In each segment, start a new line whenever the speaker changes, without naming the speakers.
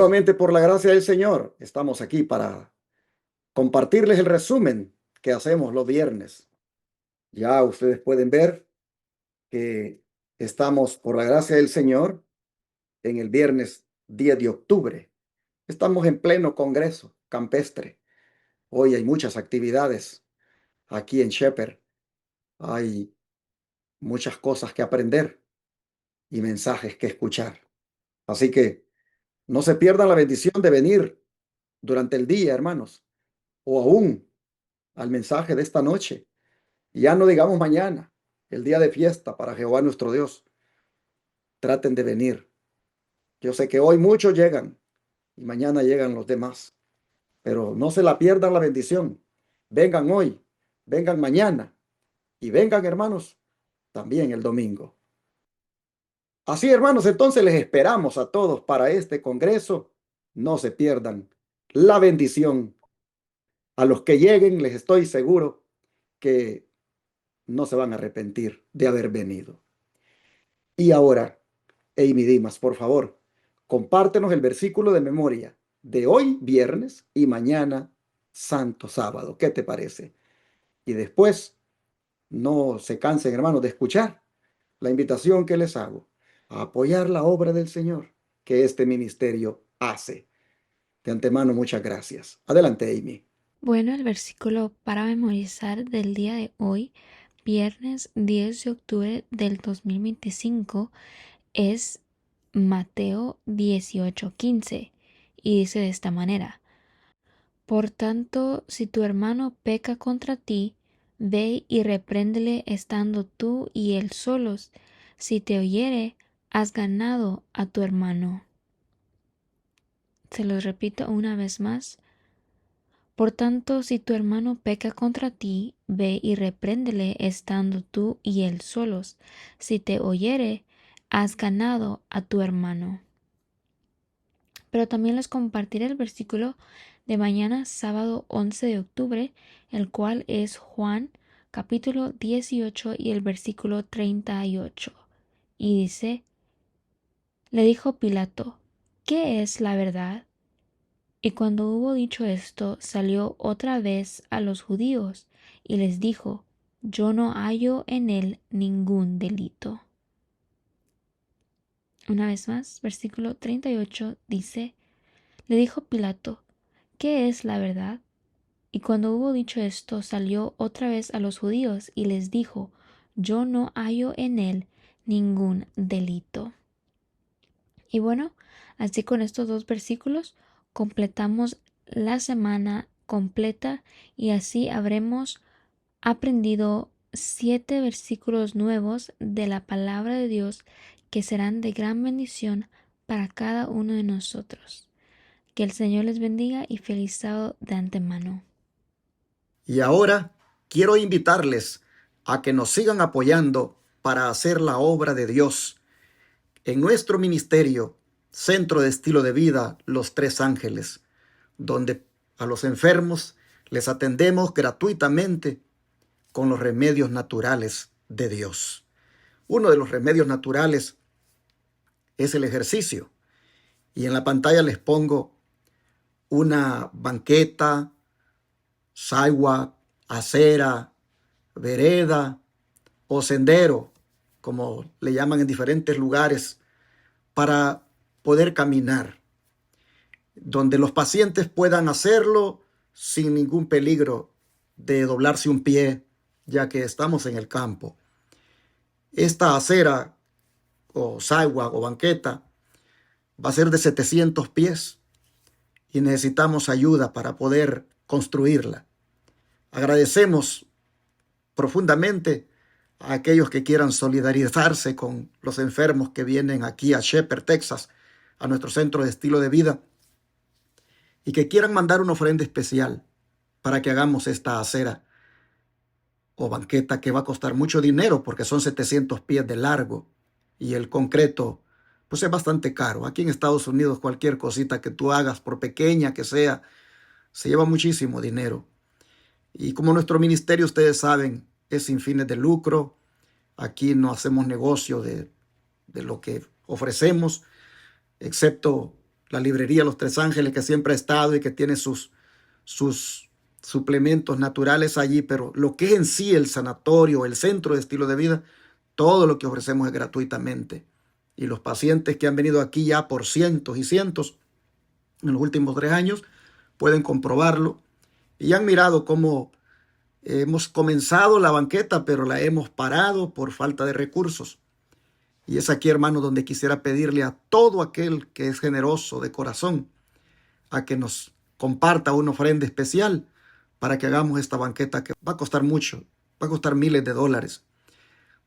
nuevamente, por la gracia del Señor, estamos aquí para compartirles el resumen que hacemos los viernes. Ya ustedes pueden ver que estamos, por la gracia del Señor, en el viernes 10 de octubre. Estamos en pleno congreso campestre. Hoy hay muchas actividades aquí en Shepherd. Hay muchas cosas que aprender y mensajes que escuchar. Así que no se pierdan la bendición de venir durante el día, hermanos, o aún al mensaje de esta noche. Y ya no digamos mañana, el día de fiesta para Jehová nuestro Dios. Traten de venir. Yo sé que hoy muchos llegan y mañana llegan los demás, pero no se la pierdan la bendición. Vengan hoy, vengan mañana y vengan, hermanos, también el domingo. Así, hermanos, entonces les esperamos a todos para este congreso. No se pierdan la bendición. A los que lleguen, les estoy seguro que no se van a arrepentir de haber venido. Y ahora, Amy Dimas, por favor, compártenos el versículo de memoria de hoy viernes y mañana santo sábado. ¿Qué te parece? Y después, no se cansen, hermanos, de escuchar la invitación que les hago a apoyar la obra del Señor que este ministerio hace. De antemano, muchas gracias. Adelante, Amy.
Bueno, el versículo para memorizar del día de hoy, viernes 10 de octubre del 2025, es Mateo 18:15 y dice de esta manera: Por tanto, si tu hermano peca contra ti, ve y repréndele estando tú y él solos. Si te oyere, has ganado a tu hermano. Se los repito una vez más. Por tanto, si tu hermano peca contra ti, ve y repréndele estando tú y él solos. Si te oyere, has ganado a tu hermano. Pero también les compartiré el versículo de mañana, sábado 11 de octubre, el cual es Juan capítulo 18 y el versículo 38. Y dice: Le dijo Pilato: ¿Qué es la verdad? Y cuando hubo dicho esto, salió otra vez a los judíos y les dijo: Yo no hallo en él ningún delito. Una vez más, versículo 38 dice: Le dijo Pilato: ¿Qué es la verdad? Y cuando hubo dicho esto, salió otra vez a los judíos y les dijo: Yo no hallo en él ningún delito. Y bueno, así con estos dos versículos completamos la semana completa y así habremos aprendido 7 versículos nuevos de la palabra de Dios que serán de gran bendición para cada uno de nosotros. Que el Señor les bendiga y feliz sábado de antemano.
Y ahora quiero invitarles a que nos sigan apoyando para hacer la obra de Dios en nuestro ministerio, Centro de Estilo de Vida Los Tres Ángeles, donde a los enfermos les atendemos gratuitamente con los remedios naturales de Dios. Uno de los remedios naturales es el ejercicio. Y en la pantalla les pongo una banqueta, sidewalk, acera, vereda o sendero, como le llaman en diferentes lugares, para poder caminar, donde los pacientes puedan hacerlo sin ningún peligro de doblarse un pie, ya que estamos en el campo. Esta acera o sidewalk o banqueta va a ser de 700 pies y necesitamos ayuda para poder construirla. Agradecemos profundamente a aquellos que quieran solidarizarse con los enfermos que vienen aquí a Shepherd, Texas, a nuestro centro de estilo de vida, y que quieran mandar una ofrenda especial para que hagamos esta acera o banqueta que va a costar mucho dinero porque son 700 pies de largo y el concreto pues es bastante caro. Aquí en Estados Unidos cualquier cosita que tú hagas, por pequeña que sea, se lleva muchísimo dinero. Y como nuestro ministerio, ustedes saben, es sin fines de lucro, aquí no hacemos negocio de lo que ofrecemos, excepto la librería Los Tres Ángeles, que siempre ha estado y que tiene sus suplementos naturales allí, pero lo que es en sí el sanatorio, el centro de estilo de vida, todo lo que ofrecemos es gratuitamente. Y los pacientes que han venido aquí ya por cientos y cientos en los últimos 3 años pueden comprobarlo y han mirado cómo hemos comenzado la banqueta, pero la hemos parado por falta de recursos. Y es aquí, hermano, donde quisiera pedirle a todo aquel que es generoso de corazón a que nos comparta una ofrenda especial para que hagamos esta banqueta que va a costar mucho, va a costar miles de dólares.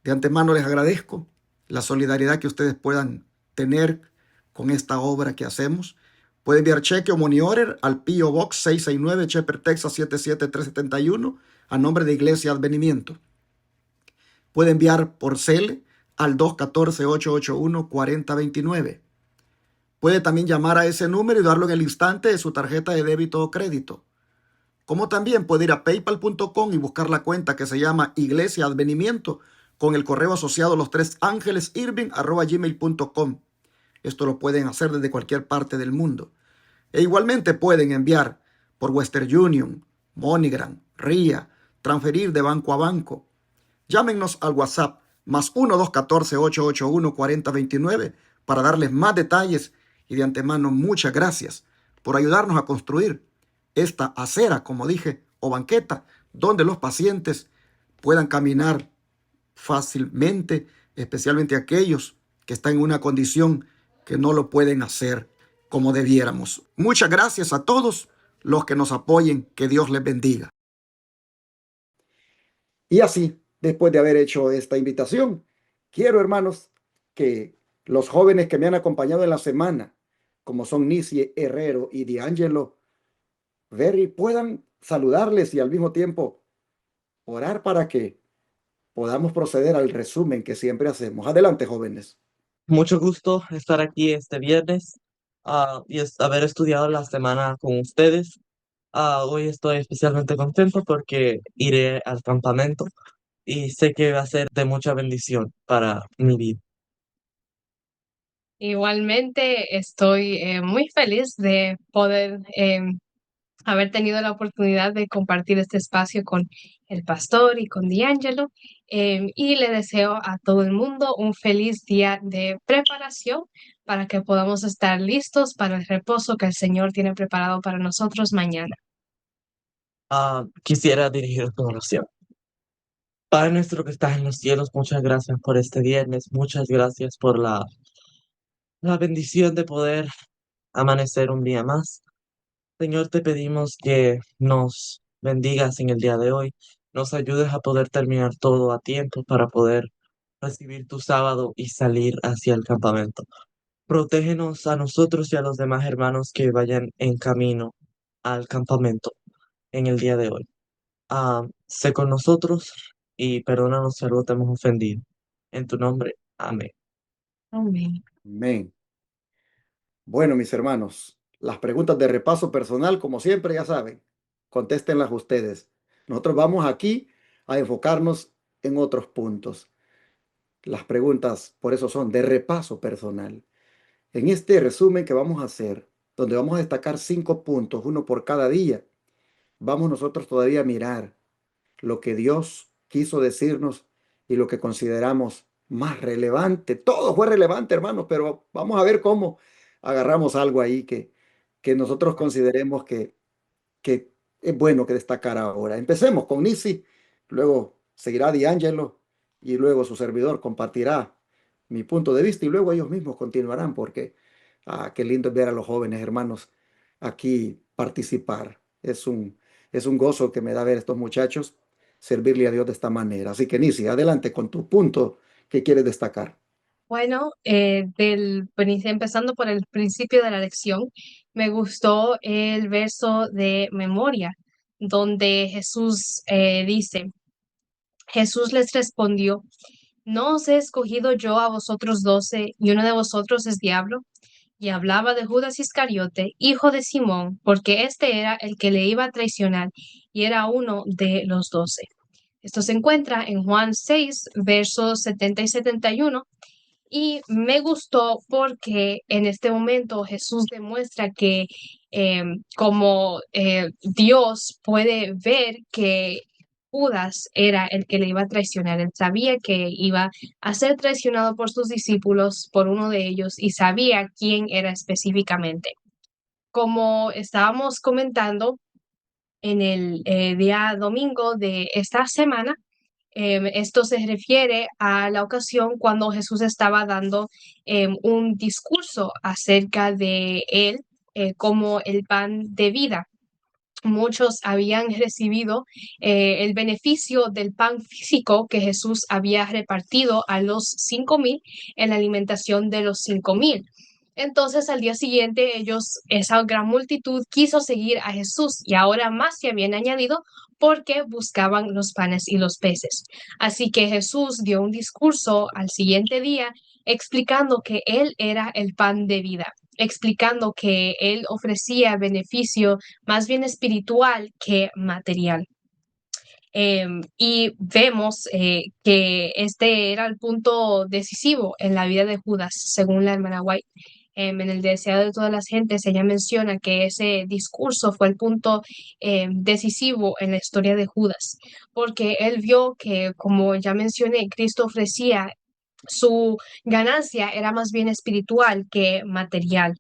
De antemano les agradezco la solidaridad que ustedes puedan tener con esta obra que hacemos. Puede enviar cheque o money order al P.O. Box 669, Shepherd, Texas 77371, a nombre de Iglesia Advenimiento. Puede enviar por CEL al 214-881-4029. Puede también llamar a ese número y darlo en el instante de su tarjeta de débito o crédito. Como también puede ir a paypal.com y buscar la cuenta que se llama Iglesia Advenimiento con el correo asociado lostresangelesirving@gmail.com. Esto lo pueden hacer desde cualquier parte del mundo. E igualmente pueden enviar por Western Union, MoneyGram, RIA, transferir de banco a banco. Llámenos al WhatsApp más 1-214-881-4029 para darles más detalles y de antemano muchas gracias por ayudarnos a construir esta acera, como dije, o banqueta, donde los pacientes puedan caminar fácilmente, especialmente aquellos que están en una condición que no lo pueden hacer como debiéramos. Muchas gracias a todos los que nos apoyen. Que Dios les bendiga. Y así, después de haber hecho esta invitación, quiero, hermanos, que los jóvenes que me han acompañado en la semana, como son Nisi Herrero y D'Angelo Berry, puedan saludarles y al mismo tiempo orar para que podamos proceder al resumen que siempre hacemos. Adelante, jóvenes.
Mucho gusto estar aquí este viernes haber estudiado la semana con ustedes. Hoy estoy especialmente contento porque iré al campamento y sé que va a ser de mucha bendición para mi vida.
Igualmente estoy muy feliz de poder haber tenido la oportunidad de compartir este espacio con el pastor y con D'Angelo, y le deseo a todo el mundo un feliz día de preparación para que podamos estar listos para el reposo que el Señor tiene preparado para nosotros mañana.
Quisiera dirigir una oración. Padre nuestro que estás en los cielos, muchas gracias por este viernes, muchas gracias por la bendición de poder amanecer un día más. Señor, te pedimos que nos bendigas en el día de hoy, nos ayudes a poder terminar todo a tiempo para poder recibir tu sábado y salir hacia el campamento. Protégenos a nosotros y a los demás hermanos que vayan en camino al campamento en el día de hoy. Sé con nosotros y perdónanos si algo te hemos ofendido. En tu nombre, amén.
Amén.
Amén. Bueno, mis hermanos, las preguntas de repaso personal, como siempre, ya saben, contéstenlas ustedes. Nosotros vamos aquí a enfocarnos en otros puntos. Las preguntas, por eso son de repaso personal. En este resumen que vamos a hacer, donde vamos a destacar 5 puntos, uno por cada día, vamos nosotros todavía a mirar lo que Dios quiso decirnos y lo que consideramos más relevante. Todo fue relevante, hermanos, pero vamos a ver cómo agarramos algo ahí que nosotros consideremos que es bueno que destacar ahora. Empecemos con Nisi, luego seguirá D'Angelo y luego su servidor compartirá mi punto de vista y luego ellos mismos continuarán porque qué lindo es ver a los jóvenes hermanos aquí participar. Es un gozo que me da ver a estos muchachos servirle a Dios de esta manera. Así que Nisi, adelante con tu punto que quieres destacar.
Bueno, empezando por el principio de la lección, me gustó el verso de memoria, donde Jesús dice, Jesús les respondió, ¿no os he escogido yo a vosotros 12 y uno de vosotros es diablo? Y hablaba de Judas Iscariote, hijo de Simón, porque este era el que le iba a traicionar y era uno de los 12. Esto se encuentra en Juan 6, versos 70 y 71. Y me gustó porque en este momento Jesús demuestra que como Dios puede ver que Judas era el que le iba a traicionar. Él sabía que iba a ser traicionado por sus discípulos, por uno de ellos, y sabía quién era específicamente. Como estábamos comentando en el día domingo de esta semana, esto se refiere a la ocasión cuando Jesús estaba dando un discurso acerca de él como el pan de vida. Muchos habían recibido el beneficio del pan físico que Jesús había repartido a los 5,000 en la alimentación de los 5,000. Entonces al día siguiente esa gran multitud quiso seguir a Jesús y ahora más se habían añadido porque buscaban los panes y los peces. Así que Jesús dio un discurso al siguiente día explicando que Él era el pan de vida, explicando que Él ofrecía beneficio más bien espiritual que material. Y vemos que este era el punto decisivo en la vida de Judas, según la hermana White. En el deseado de todas las gentes, ella menciona que ese discurso fue el punto decisivo en la historia de Judas, porque él vio que, como ya mencioné, Cristo ofrecía su ganancia era más bien espiritual que material.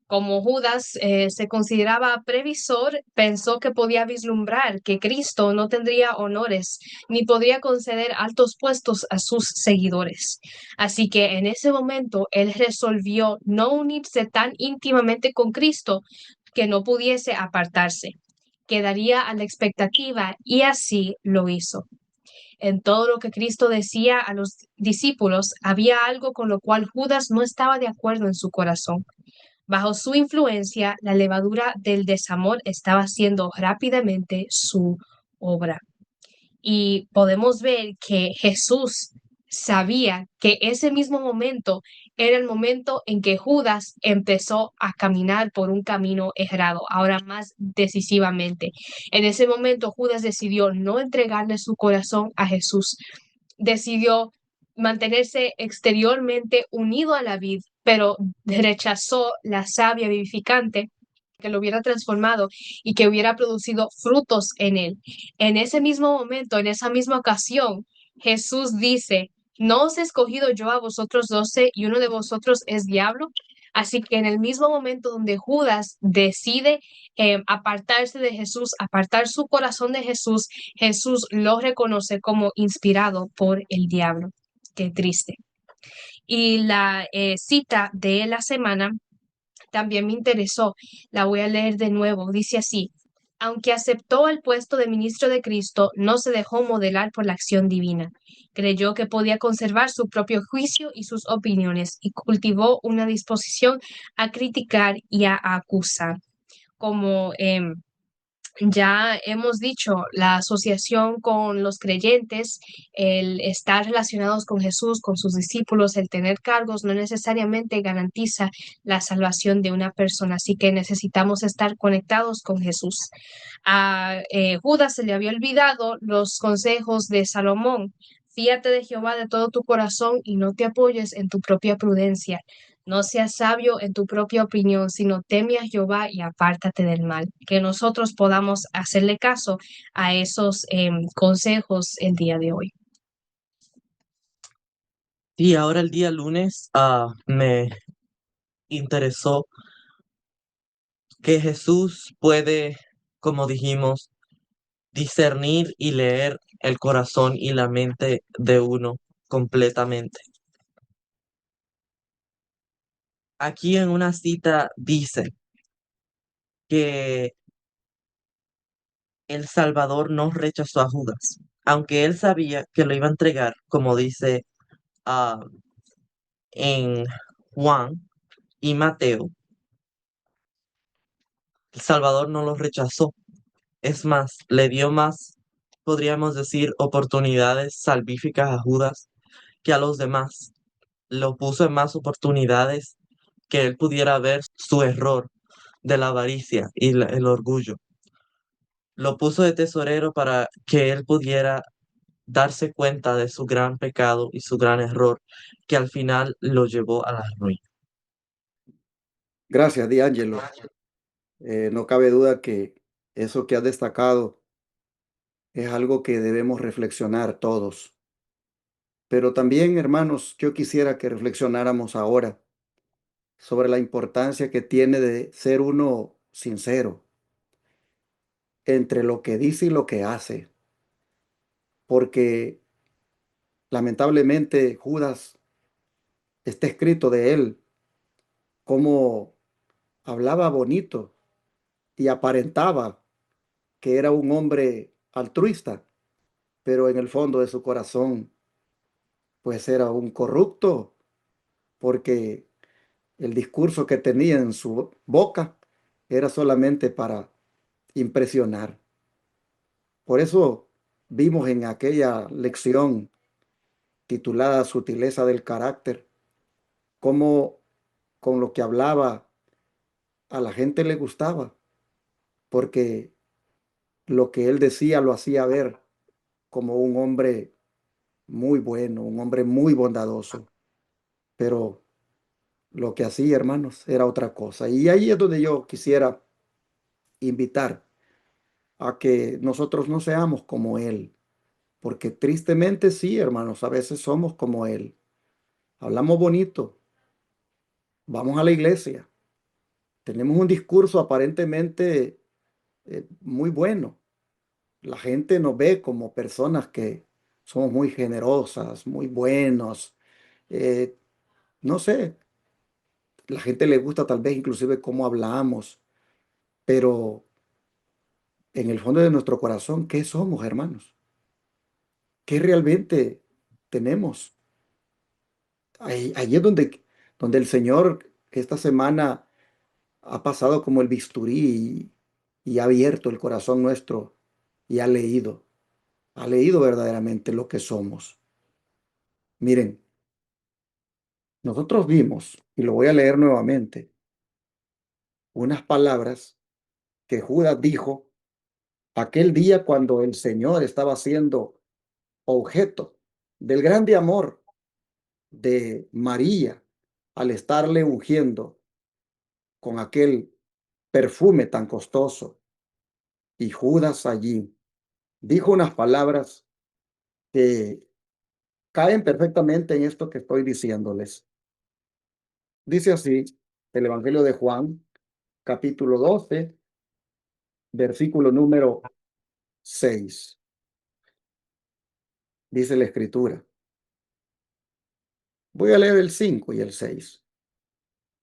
Como Judas se consideraba previsor, pensó que podía vislumbrar que Cristo no tendría honores ni podría conceder altos puestos a sus seguidores. Así que en ese momento él resolvió no unirse tan íntimamente con Cristo que no pudiese apartarse. Quedaría a la expectativa y así lo hizo. En todo lo que Cristo decía a los discípulos, había algo con lo cual Judas no estaba de acuerdo en su corazón. Bajo su influencia, la levadura del desamor estaba haciendo rápidamente su obra. Y podemos ver que Jesús sabía que ese mismo momento era el momento en que Judas empezó a caminar por un camino errado, ahora más decisivamente. En ese momento Judas decidió no entregarle su corazón a Jesús, decidió mantenerse exteriormente unido a la vid, pero rechazó la savia vivificante que lo hubiera transformado y que hubiera producido frutos en él. En ese mismo momento, en esa misma ocasión, Jesús dice, ¿no os he escogido yo a vosotros 12 y uno de vosotros es diablo? Así que en el mismo momento donde Judas decide apartarse de Jesús, apartar su corazón de Jesús, Jesús lo reconoce como inspirado por el diablo. Qué triste. Y la cita de la semana también me interesó. La voy a leer de nuevo. Dice así: aunque aceptó el puesto de ministro de Cristo, no se dejó modelar por la acción divina. Creyó que podía conservar su propio juicio y sus opiniones y cultivó una disposición a criticar y a acusar. Como ya hemos dicho, la asociación con los creyentes, el estar relacionados con Jesús, con sus discípulos, el tener cargos, no necesariamente garantiza la salvación de una persona. Así que necesitamos estar conectados con Jesús. A Judas se le había olvidado los consejos de Salomón. Fíate de Jehová de todo tu corazón y no te apoyes en tu propia prudencia. No seas sabio en tu propia opinión, sino teme a Jehová y apártate del mal. Que nosotros podamos hacerle caso a esos consejos el día de hoy.
Y ahora el día lunes me interesó que Jesús puede, como dijimos, discernir y leer el corazón y la mente de uno completamente. Aquí en una cita dice que el Salvador no rechazó a Judas, aunque él sabía que lo iba a entregar, como dice ah, en Juan y Mateo. El Salvador no lo rechazó. Es más, le dio más, podríamos decir, oportunidades salvíficas a Judas que a los demás. Lo puso en más oportunidades que él pudiera ver su error de la avaricia y el orgullo. Lo puso de tesorero para que él pudiera darse cuenta de su gran pecado y su gran error que al final lo llevó a la ruina.
Gracias, D'Angelo. No cabe duda que eso que has destacado es algo que debemos reflexionar todos. Pero también, hermanos, yo quisiera que reflexionáramos ahora sobre la importancia que tiene de ser uno sincero entre lo que dice y lo que hace. Porque lamentablemente Judas, está escrito de él, cómo hablaba bonito y aparentaba que era un hombre altruista, pero en el fondo de su corazón, pues era un corrupto, porque el discurso que tenía en su boca era solamente para impresionar. Por eso vimos en aquella lección titulada Sutileza del carácter, cómo con lo que hablaba a la gente le gustaba, porque lo que él decía lo hacía ver como un hombre muy bueno, un hombre muy bondadoso, pero lo que hacía, hermanos, era otra cosa. Y ahí es donde yo quisiera invitar a que nosotros no seamos como él, porque tristemente sí, hermanos, a veces somos como él. Hablamos bonito, vamos a la iglesia, tenemos un discurso aparentemente muy bueno. La gente nos ve como personas que somos muy generosas, muy buenos. eh, no sé, la gente le gusta tal vez inclusive cómo hablamos, pero en el fondo de nuestro corazón, ¿qué somos, hermanos? ¿Qué realmente tenemos? Ahí es donde el Señor esta semana ha pasado como el bisturí y ha abierto el corazón nuestro y ha leído verdaderamente lo que somos. Miren, nosotros vimos, y lo voy a leer nuevamente, unas palabras que Judas dijo aquel día cuando el Señor estaba siendo objeto del grande amor de María al estarle ungiendo con aquel perfume tan costoso. Y Judas allí dijo unas palabras que caen perfectamente en esto que estoy diciéndoles. Dice así el Evangelio de Juan, capítulo 12, versículo número 6. Dice la Escritura. Voy a leer el 5 y el 6.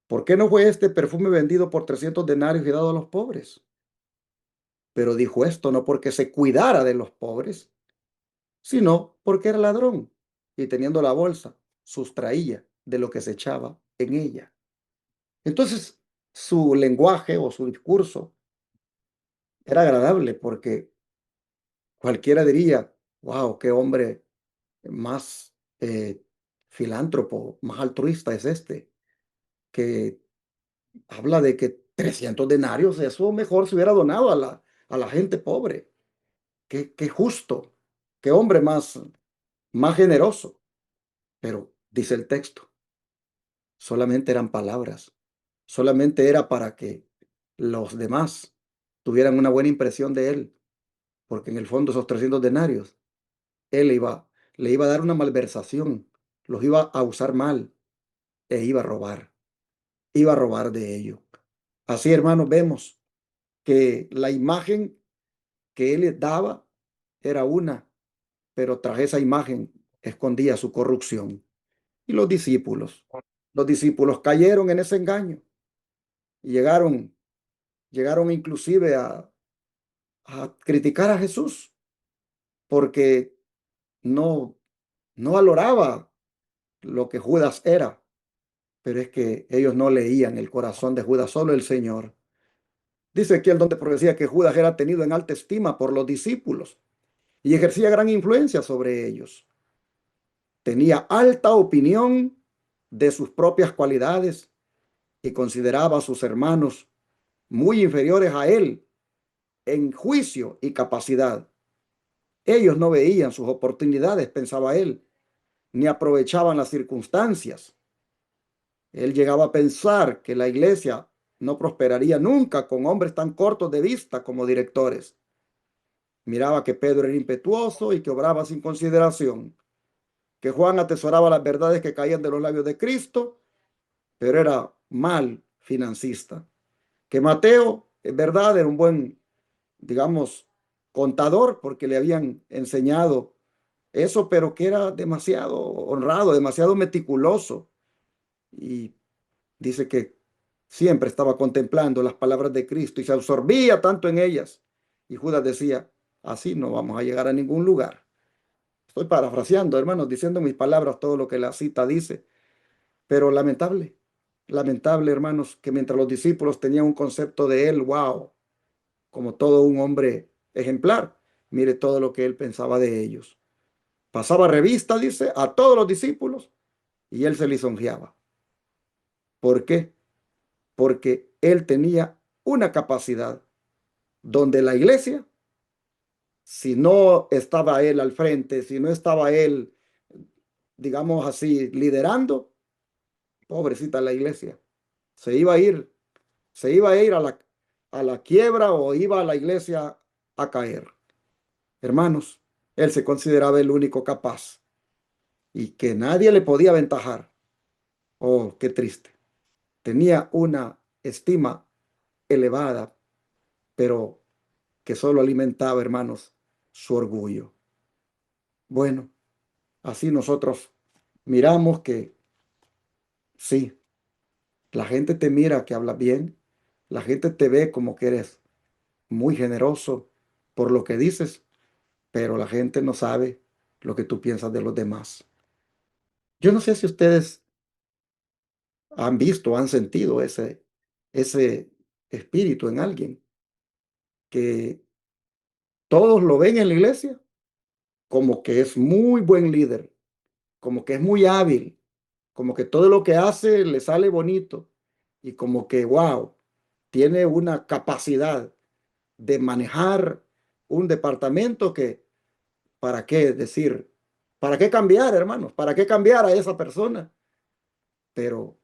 ¿Por qué no fue este perfume vendido por 300 denarios y dado a los pobres? Pero dijo esto no porque se cuidara de los pobres, sino porque era ladrón y teniendo la bolsa, sustraía de lo que se echaba en ella. Entonces, su lenguaje o su discurso era agradable porque cualquiera diría, wow, qué hombre más filántropo, más altruista es este, que habla de que 300 denarios, eso mejor se hubiera donado a la gente pobre. Qué justo, qué hombre más generoso. Pero dice el texto, solamente eran palabras, solamente era para que los demás tuvieran una buena impresión de él, porque en el fondo esos 300 denarios, él le iba a dar una malversación, los iba a usar mal e iba a robar de ello. Así, hermanos, vemos que la imagen que él daba era una, pero tras esa imagen escondía su corrupción. Y los discípulos cayeron en ese engaño y llegaron inclusive a criticar a Jesús porque no, no valoraba lo que Judas era, pero es que ellos no leían el corazón de Judas, solo el Señor. Dice aquí el don de profecía que Judas era tenido en alta estima por los discípulos y ejercía gran influencia sobre ellos. Tenía alta opinión de sus propias cualidades y consideraba a sus hermanos muy inferiores a él en juicio y capacidad. Ellos no veían sus oportunidades, pensaba él, ni aprovechaban las circunstancias. Él llegaba a pensar que la iglesia no prosperaría nunca con hombres tan cortos de vista como directores. Miraba que Pedro era impetuoso y que obraba sin consideración, que Juan atesoraba las verdades que caían de los labios de Cristo, pero era mal financista, que Mateo, es verdad, era un buen, digamos, contador porque le habían enseñado eso, pero que era demasiado honrado, demasiado meticuloso. Y dice que siempre estaba contemplando las palabras de Cristo y se absorbía tanto en ellas. Y Judas decía, así no vamos a llegar a ningún lugar. Estoy parafraseando, hermanos, diciendo en mis palabras todo lo que la cita dice. Pero lamentable, lamentable, hermanos, que mientras los discípulos tenían un concepto de él, wow, como todo un hombre ejemplar, mire todo lo que él pensaba de ellos. Pasaba revista, dice, a todos los discípulos y él se lisonjeaba. ¿Por qué? Porque él tenía una capacidad donde la iglesia, si no estaba él al frente, si no estaba él, digamos así, liderando, pobrecita la iglesia, se iba a ir, se iba a ir a la quiebra o iba a la iglesia a caer. Hermanos, él se consideraba el único capaz y que nadie le podía aventajar. Oh, qué triste. Tenía una estima elevada, pero que solo alimentaba, hermanos, su orgullo. Bueno, así nosotros miramos que sí, la gente te mira que hablas bien, la gente te ve como que eres muy generoso por lo que dices, pero la gente no sabe lo que tú piensas de los demás. Yo no sé si ustedes han visto, han sentido ese espíritu en alguien, que todos lo ven en la iglesia como que es muy buen líder, como que es muy hábil, como que todo lo que hace le sale bonito y como que, wow, tiene una capacidad de manejar un departamento que, ¿para qué decir? ¿Para qué cambiar, hermanos? ¿Para qué cambiar a esa persona? Pero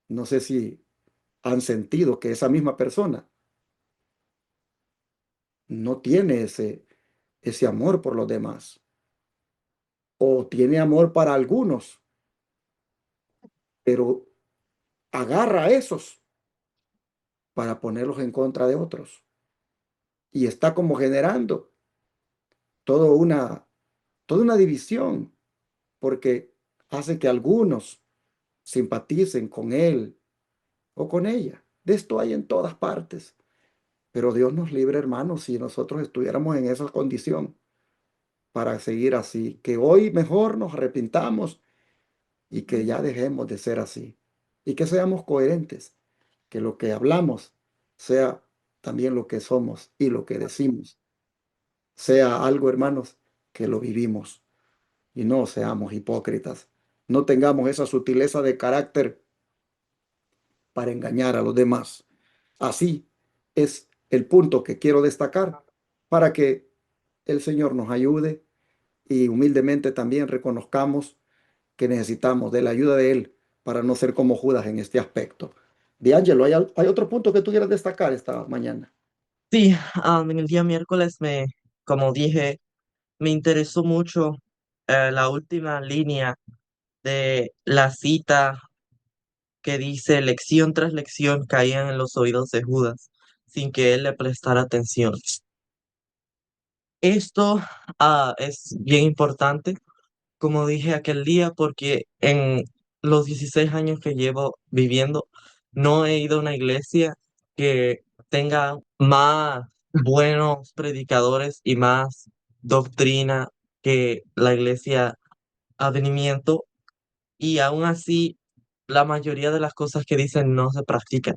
no sé si han sentido que esa misma persona no tiene ese amor por los demás o tiene amor para algunos, pero agarra a esos para ponerlos en contra de otros y está como generando toda una, toda una división porque hace que algunos simpaticen con él o con ella. De esto hay en todas partes, pero Dios nos libre, hermanos, si nosotros estuviéramos en esa condición para seguir así, que hoy mejor nos arrepintamos y que ya dejemos de ser así y que seamos coherentes, que lo que hablamos sea también lo que somos y lo que decimos, sea algo, hermanos, que lo vivimos y no seamos hipócritas, no tengamos esa sutileza de carácter para engañar a los demás. Así es el punto que quiero destacar para que el Señor nos ayude y humildemente también reconozcamos que necesitamos de la ayuda de Él para no ser como Judas en este aspecto. D'Angelo, ¿hay otro punto que tú quieras destacar esta mañana?
Sí, en el día miércoles como dije, me interesó mucho la última línea de la cita que dice lección tras lección caían en los oídos de Judas sin que él le prestara atención. Esto es bien importante, como dije aquel día, porque en los 16 años que llevo viviendo, no he ido a una iglesia que tenga más buenos predicadores y más doctrina que la iglesia Advenimiento, y aún así la mayoría de las cosas que dicen no se practican,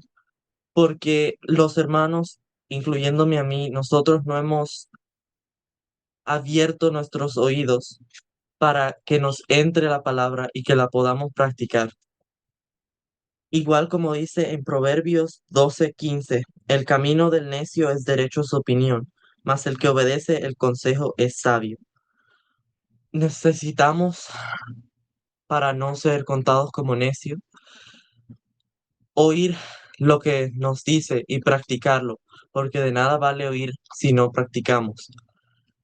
porque los hermanos, incluyéndome a mí, nosotros no hemos abierto nuestros oídos para que nos entre la palabra y que la podamos practicar. Igual como dice en Proverbios 12:15, el camino del necio es derecho a su opinión, mas el que obedece el consejo es sabio. Necesitamos, para no ser contados como necios, oír lo que nos dice y practicarlo, porque de nada vale oír si no practicamos.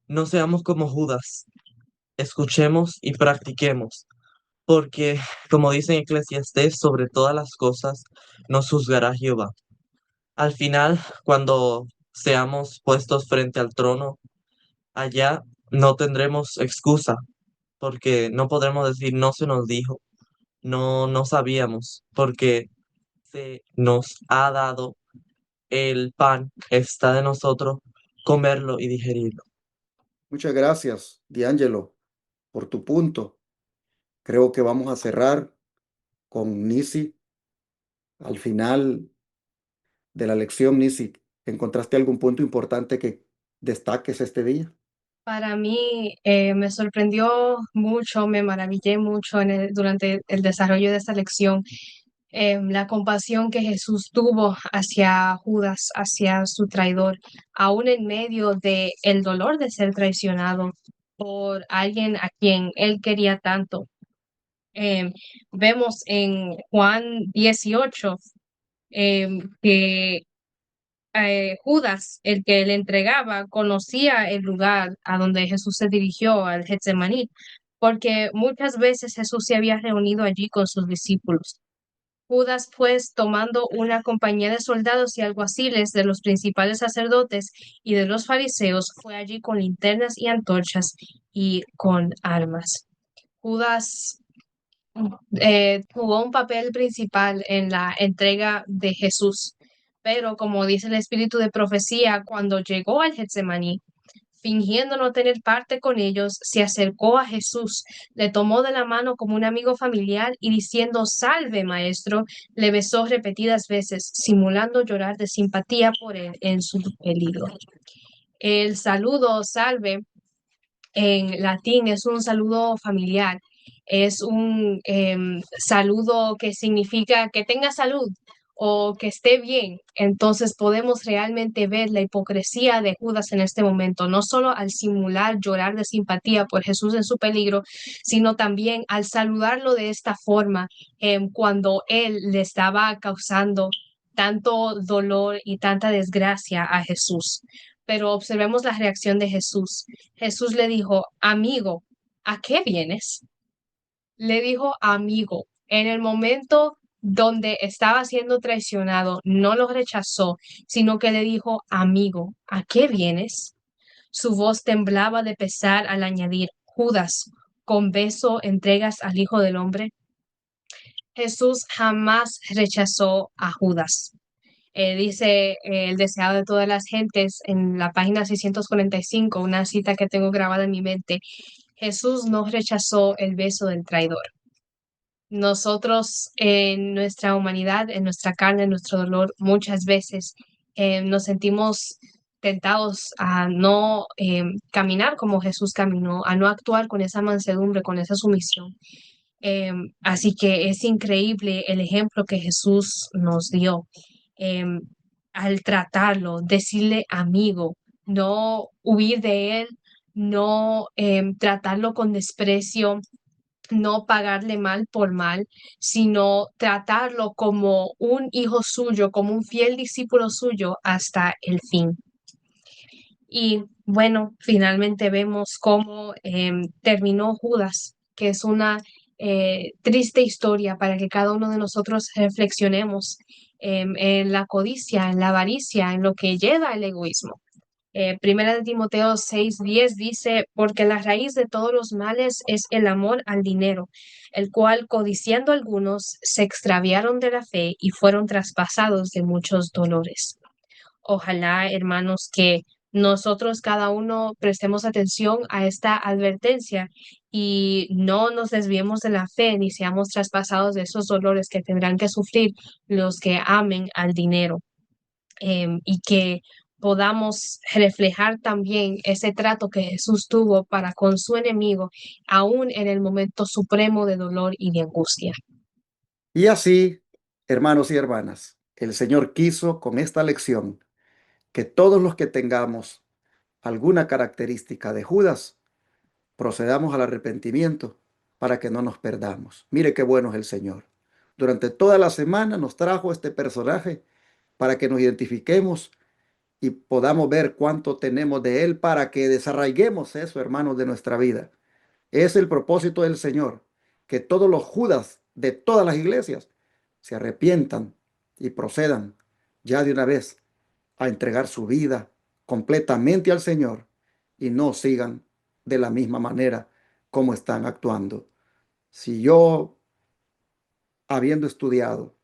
No seamos como Judas, escuchemos y practiquemos, porque, como dice en Eclesiastés, sobre todas las cosas nos juzgará Jehová. Al final, cuando seamos puestos frente al trono, allá no tendremos excusa, porque no podremos decir no se nos dijo, no sabíamos, porque se nos ha dado el pan, está de nosotros comerlo y digerirlo.
Muchas gracias, D'Angelo, por tu punto. Creo que vamos a cerrar con Nisi. Al final de la lección, Nisi, ¿encontraste algún punto importante que destaques este día?
Para mí me sorprendió mucho, me maravillé mucho durante el desarrollo de esta lección, la compasión que Jesús tuvo hacia Judas, hacia su traidor, aún en medio de el dolor de ser traicionado por alguien a quien él quería tanto. Em, Vemos en Juan 18 que Judas, el que le entregaba, conocía el lugar a donde Jesús se dirigió, al Getsemaní, porque muchas veces Jesús se había reunido allí con sus discípulos. Judas, pues, tomando una compañía de soldados y alguaciles de los principales sacerdotes y de los fariseos, fue allí con linternas y antorchas y con armas. Judas jugó un papel principal en la entrega de Jesús, pero como dice el espíritu de profecía, cuando llegó al Getsemaní, fingiendo no tener parte con ellos, se acercó a Jesús, le tomó de la mano como un amigo familiar y diciendo, Salve, maestro, le besó repetidas veces, simulando llorar de simpatía por él en su peligro. El saludo salve en latín es un saludo familiar, es un saludo que significa que tenga salud o que esté bien. Entonces podemos realmente ver la hipocresía de Judas en este momento, no solo al simular llorar de simpatía por Jesús en su peligro, sino también al saludarlo de esta forma cuando él le estaba causando tanto dolor y tanta desgracia a Jesús. Pero observemos la reacción de Jesús. Jesús le dijo, amigo, ¿a qué vienes? Le dijo, amigo, en el momento donde estaba siendo traicionado, no lo rechazó, sino que le dijo, amigo, ¿a qué vienes? Su voz temblaba de pesar al añadir, Judas, ¿con beso entregas al Hijo del Hombre? Jesús jamás rechazó a Judas. Dice el deseado de todas las gentes en la página 645, una cita que tengo grabada en mi mente. Jesús no rechazó el beso del traidor. Nosotros en nuestra humanidad, en nuestra carne, en nuestro dolor, muchas veces nos sentimos tentados a no caminar como Jesús caminó, a no actuar con esa mansedumbre, con esa sumisión. Así que es increíble el ejemplo que Jesús nos dio em, al tratarlo, decirle amigo, no huir de él, no tratarlo con desprecio, no pagarle mal por mal, sino tratarlo como un hijo suyo, como un fiel discípulo suyo hasta el fin. Y bueno, finalmente vemos cómo terminó Judas, que es una triste historia para que cada uno de nosotros reflexionemos en la codicia, en la avaricia, en lo que lleva al egoísmo. Primera de Timoteo 6:10 dice, porque la raíz de todos los males es el amor al dinero, el cual codiciando algunos se extraviaron de la fe y fueron traspasados de muchos dolores. Ojalá, hermanos, que nosotros cada uno prestemos atención a esta advertencia y no nos desviemos de la fe ni seamos traspasados de esos dolores que tendrán que sufrir los que amen al dinero, y que podamos reflejar también ese trato que Jesús tuvo para con su enemigo, aún en el momento supremo de dolor y de angustia.
Y así, hermanos y hermanas, el Señor quiso con esta lección que todos los que tengamos alguna característica de Judas, procedamos al arrepentimiento para que no nos perdamos. Mire qué bueno es el Señor. Durante toda la semana nos trajo este personaje para que nos identifiquemos y podamos ver cuánto tenemos de Él para que desarraiguemos eso, hermanos, de nuestra vida. Es el propósito del Señor, que todos los Judas de todas las iglesias se arrepientan y procedan ya de una vez a entregar su vida completamente al Señor y no sigan de la misma manera como están actuando. Si yo, habiendo estudiado,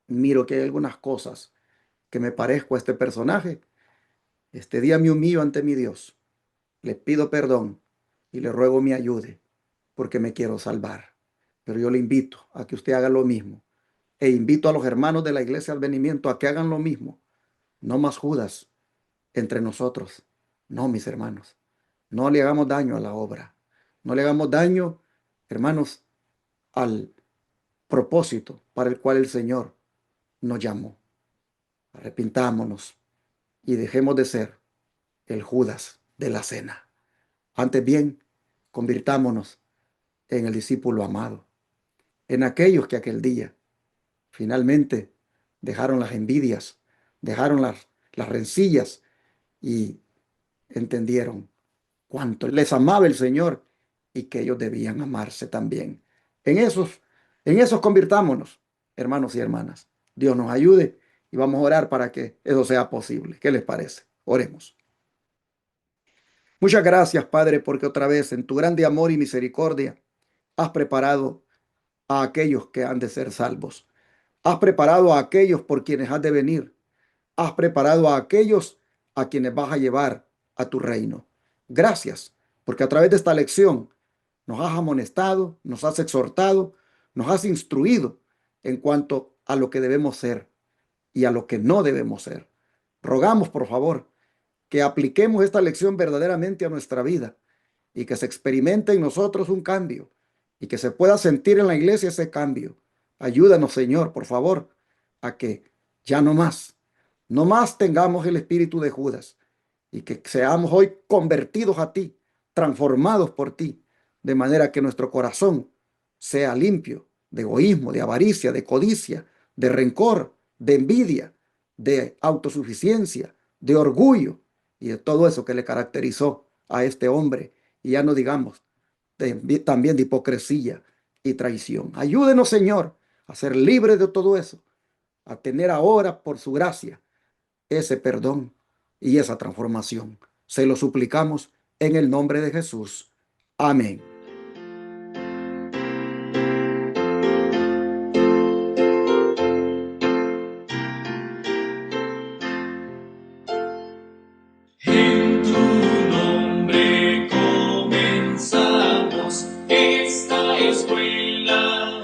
miro que hay algunas cosas que me parezco a este personaje, este día me humillo ante mi Dios, le pido perdón y le ruego me ayude porque me quiero salvar. Pero yo le invito a que usted haga lo mismo e invito a los hermanos de la iglesia Advenimiento a que hagan lo mismo. No más Judas entre nosotros. No, mis hermanos. No le hagamos daño a la obra. No le hagamos daño, hermanos, al propósito para el cual el Señor nos llamó. Arrepintámonos y dejemos de ser el Judas de la cena. Antes bien, convirtámonos en el discípulo amado, en aquellos que aquel día finalmente dejaron las envidias, dejaron las rencillas y entendieron cuánto les amaba el Señor y que ellos debían amarse también. En esos convirtámonos, hermanos y hermanas. Dios nos ayude y vamos a orar para que eso sea posible. ¿Qué les parece? Oremos. Muchas gracias, Padre, porque otra vez en tu grande amor y misericordia has preparado a aquellos que han de ser salvos. Has preparado a aquellos por quienes has de venir. Has preparado a aquellos a quienes vas a llevar a tu reino. Gracias, porque a través de esta lección nos has amonestado, nos has exhortado, nos has instruido en cuanto a lo que debemos ser y a lo que no debemos ser. Rogamos, por favor, que apliquemos esta lección verdaderamente a nuestra vida y que se experimente en nosotros un cambio y que se pueda sentir en la iglesia ese cambio. Ayúdanos, Señor, por favor, a que ya no más tengamos el espíritu de Judas y que seamos hoy convertidos a ti, transformados por ti, de manera que nuestro corazón sea limpio de egoísmo, de avaricia, de codicia, de rencor, de envidia, de autosuficiencia, de orgullo y de todo eso que le caracterizó a este hombre. Y ya no digamos también de hipocresía y traición. Ayúdenos, Señor, a ser libres de todo eso, a tener ahora por su gracia ese perdón y esa transformación. Se lo suplicamos en el nombre de Jesús. Amén.
En tu nombre comenzamos esta escuela.